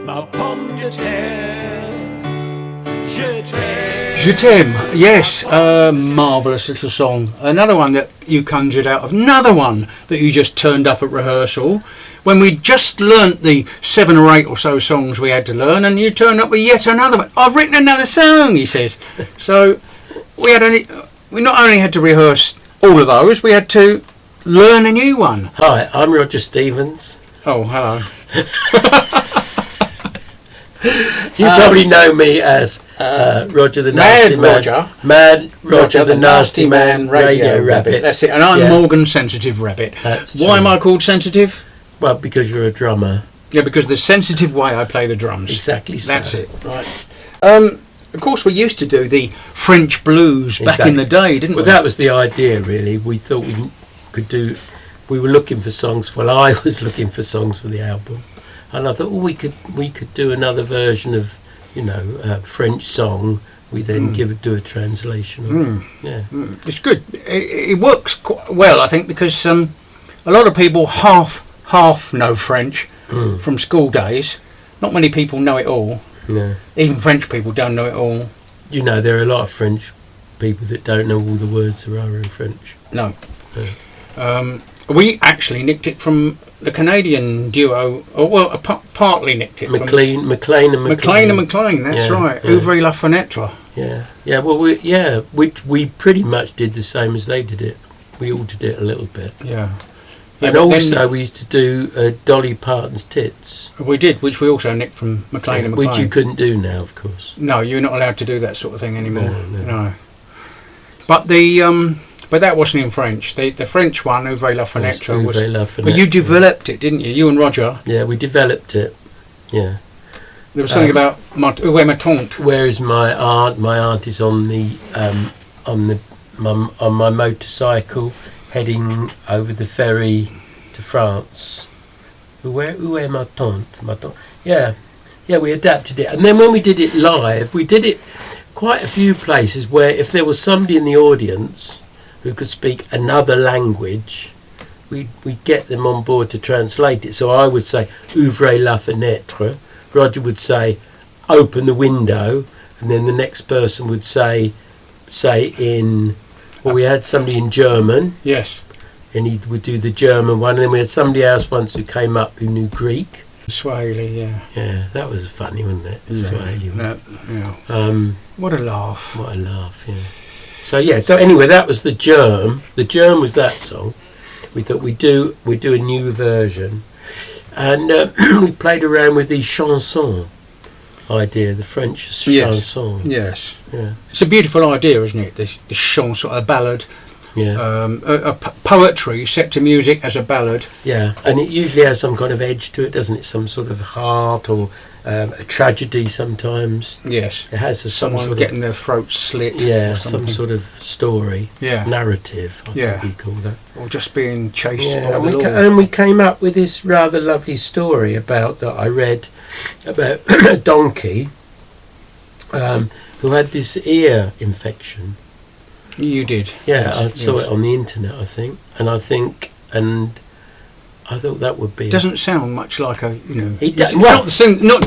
ma pomme de terre. Je t'aime. Je t'aime, yes, marvellous little song. Another one that you conjured out of, another one that you just turned up at rehearsal when we just learnt the 7 or 8 or so songs we had to learn, and you turned up with yet another one. I've written another song, he says. So we not only had to rehearse all of those, we had to learn a new one. Hi, I'm Roger Stevens. Oh, hello. You probably know me as Roger the Nasty Man. Mad Roger the Nasty Man, Radio Rabbit. That's it. And I'm Morgan Sensitive Rabbit. That's Why true. am I called Sensitive? Well, because you're a drummer. Yeah, because the sensitive way I play the drums. Exactly so. That's it. Right. Of course, we used to do the French blues back in the day, didn't we? Well, that was the idea, really. We thought we could do... We were looking for songs. Well, I was looking for songs for the album. And I thought, we could do another version of, a French song. We then do a translation of. Yeah. It's good. It works quite well, I think, because a lot of people half know French from school days. Not many people know it all. Yeah. Even French people don't know it all. There are a lot of French people that don't know all the words there are in French. No. Yeah. We actually nicked it from the Canadian duo, partly nicked it McLean and McLean, that's right. Ouvrez la fenêtre. Yeah. Well, we pretty much did the same as they did it. We all did it a little bit. Yeah. And also we used to do Dolly Parton's Tits. We did, which we also nicked from McLean and McLean. Which you couldn't do now, of course. No, you're not allowed to do that sort of thing anymore. No. But that wasn't in French. The French one, Ouvrez la fenêtre, was. But you developed it, didn't you? You and Roger. Yeah, we developed it. Yeah. There was something about Où est ma tante? Where is my aunt? My aunt is on my motorcycle, heading over the ferry to France. Où est ma tante? Yeah, we adapted it. And then when we did it live, we did it quite a few places where if there was somebody in the audience who could speak another language, we'd get them on board to translate it. So I would say, ouvrez la fenêtre. Roger would say, open the window. And then the next person would say in... Well, we had somebody in German. Yes. And he would do the German one. And then we had somebody else once who came up who knew Greek. Swahili, yeah. Yeah, that was funny, wasn't it? The Swahili one. What a laugh. What a laugh, yeah. So anyway, that was the Germ. The Germ was that song. We thought we'd do a new version. And we played around with the chanson idea, the French chanson. Yes. Yeah. It's a beautiful idea, isn't it? This chanson, a ballad. Yeah. A poetry set to music as a ballad. Yeah, and it usually has some kind of edge to it, doesn't it? Some sort of heart or a tragedy sometimes. Yes. It has someone sort getting their throat slit. Yeah, some sort of story. Yeah. Narrative, I think we call that. Or just being chased by the law. And we came up with this rather lovely story that I read about a donkey who had this ear infection. You did. Yeah, I saw it on the internet, I think. And I thought that would be... It doesn't sound much like a, It does, not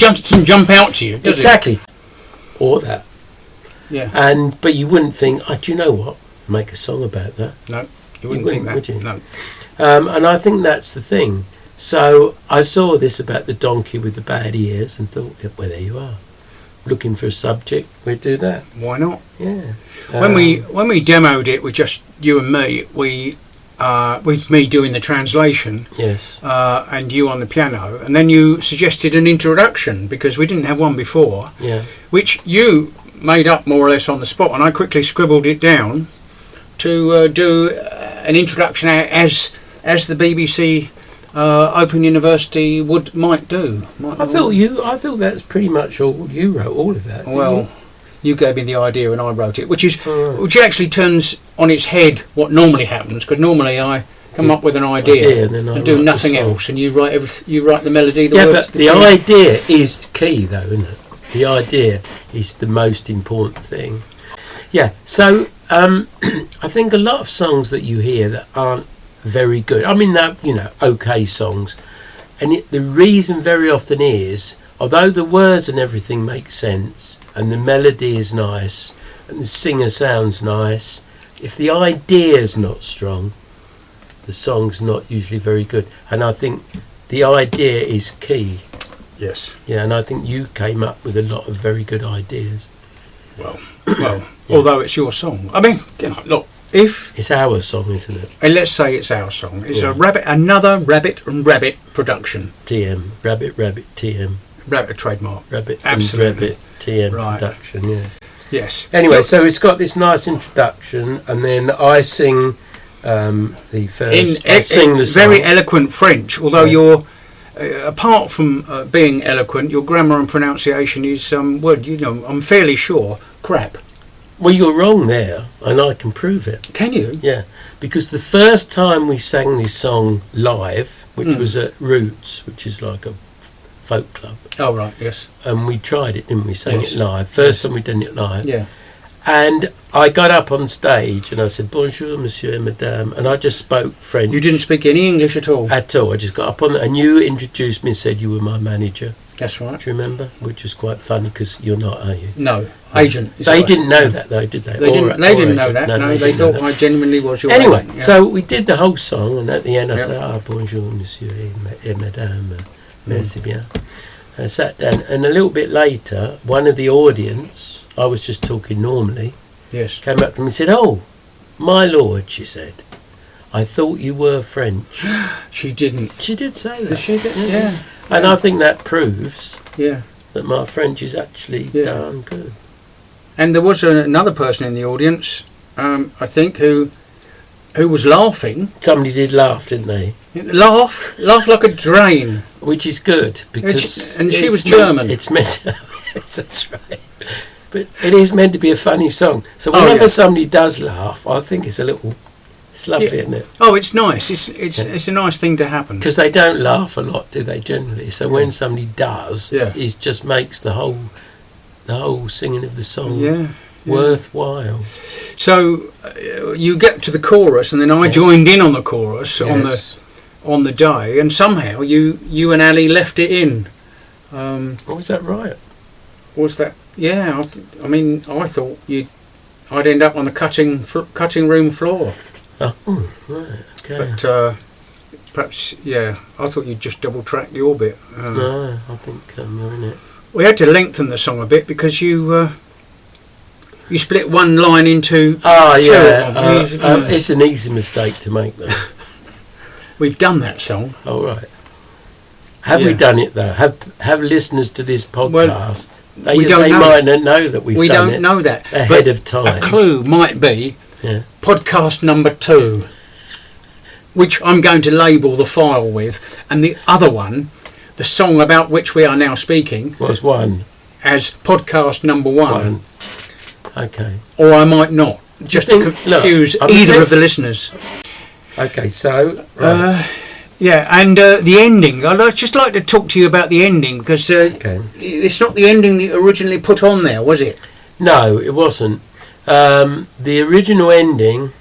just jump out to you, does exactly. Or that. Yeah. But you wouldn't think, do you know what? Make a song about that. No, you wouldn't think that. Would you? No. And I think that's the thing. So I saw this about the donkey with the bad ears and thought, well, there you are. Looking for a subject, we'd do that. Why not? Yeah. When we demoed it with just you and me, with me doing the translation, yes, and you on the piano, and then you suggested an introduction because we didn't have one before, which you made up more or less on the spot, and I quickly scribbled it down to do an introduction as the BBC Open University might do. I thought that's pretty much all you wrote. All of that. Well, you gave me the idea and I wrote it, which actually turns on its head what normally happens. Because normally I come up with an idea and do nothing else, and you write the melody, the words. But the idea is key, though, isn't it? The idea is the most important thing. Yeah. So I think a lot of songs that you hear that aren't very good. I mean, that okay songs. the reason very often is, although the words and everything make sense, and the melody is nice, and the singer sounds nice, if the idea is not strong, the song's not usually very good. And I think the idea is key. Yes. Yeah, and I think you came up with a lot of very good ideas. Well, although it's your song. I mean, look, if it's our song, isn't it? And let's say it's our song. It's another Rabbit and Rabbit production. TM, Rabbit TM. Rabbit trademark. Rabbit Absolutely. and Rabbit TM production, yeah. Yes. Anyway, so it's got this nice introduction, and then I sing the first. I sing the song. Very eloquent French, although you're, apart from being eloquent, your grammar and pronunciation is, I'm fairly sure, crap. Well, you're wrong there, and I can prove it. Can you? Yeah, because the first time we sang this song live, which was at Roots, which is like a folk club. Oh, right, yes. And we tried it, didn't we? Sang it live. First time we done it live. Yeah. And I got up on stage and I said, "Bonjour, monsieur et madame," and I just spoke French. You didn't speak any English at all? At all. I just got up on and you introduced me and said you were my manager. That's right. Do you remember? Which was quite funny because you're not, are you? No, agent. They didn't know that though, did they? They didn't know that. No, they thought I genuinely was your Anyway, agent. Yeah. So we did the whole song, and at the end I said, "Bonjour, monsieur et madame, merci bien." I sat down, and a little bit later, one of the audience, I was just talking normally, came up to me and said, "Oh, my lord," she said, "I thought you were French." She didn't. She did say that. She did, yeah. And I think that proves that my French is actually darn good. And there was another person in the audience, I think, who was laughing. Somebody did laugh, didn't they? Laugh like a drain. Which is good, because... And she was German. It's meant to... Yes, that's right. But it is meant to be a funny song. So whenever somebody does laugh, I think it's a little... It's lovely, isn't it? Oh, it's nice. It's a nice thing to happen. Because they don't laugh a lot, do they, generally? So when somebody does, it just makes the whole singing of the song worthwhile. So you get to the chorus, and then I joined in on the chorus on the day, and somehow you and Ali left it in. Was that right? Was that? Yeah. I mean, I thought I'd end up on the cutting room floor. Oh, right. Okay. But perhaps, I thought you'd just double track your bit. No, I think you're in it. We had to lengthen the song a bit because you split one line into two. It's an easy mistake to make, though. We've done that song. Oh, right. Have we done it, though? Have listeners to this podcast? They might not know that we've done it. We don't know that. Ahead of time. A clue might be podcast number 2, which I'm going to label the file with, and the other one, the song about which we are now speaking, was 1 as podcast number 1. Okay. Or I might not, just to confuse either of the listeners. Okay, so and the ending. I'd just like to talk to you about the ending, because it's not the ending that you originally put on there, was it? No, it wasn't. The original ending,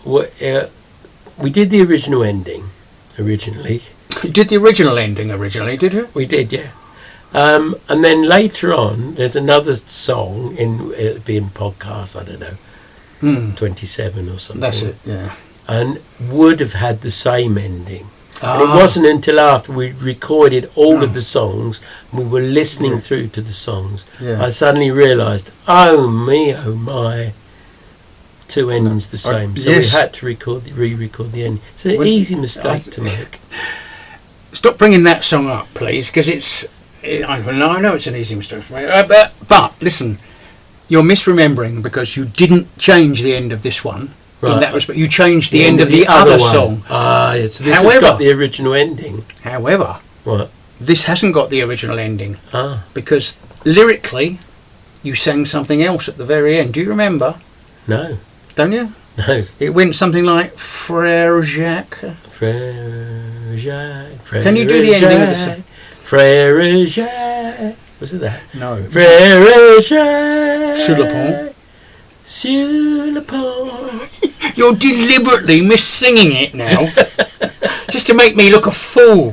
we did the original ending originally. You did the original ending originally, did you? We did, yeah. And then later on, there's another song it'll be in podcast, I don't know, 27 or something. That's it, yeah. And would have had the same ending. And it wasn't until after we recorded all of the songs, and we were listening through to the songs, I suddenly realised, oh my, 2 endings the same. So we had to re-record the ending. It's an easy mistake to make. Stop bringing that song up, please, because I know it's an easy mistake to make. But listen, you're misremembering because you didn't change the end of this one. Right. In that respect, you changed the end of the other song. So this has got the original ending. However, this hasn't got the original ending. Because lyrically, you sang something else at the very end. Do you remember? No. Don't you? No. It went something like Frère Jacques. Frère Jacques. Can you do the ending of the song? Frère Jacques. Was it that? No. Frère Jacques. Sur le pont. Sur le pont. You're deliberately mis-singing it now, just to make me look a fool.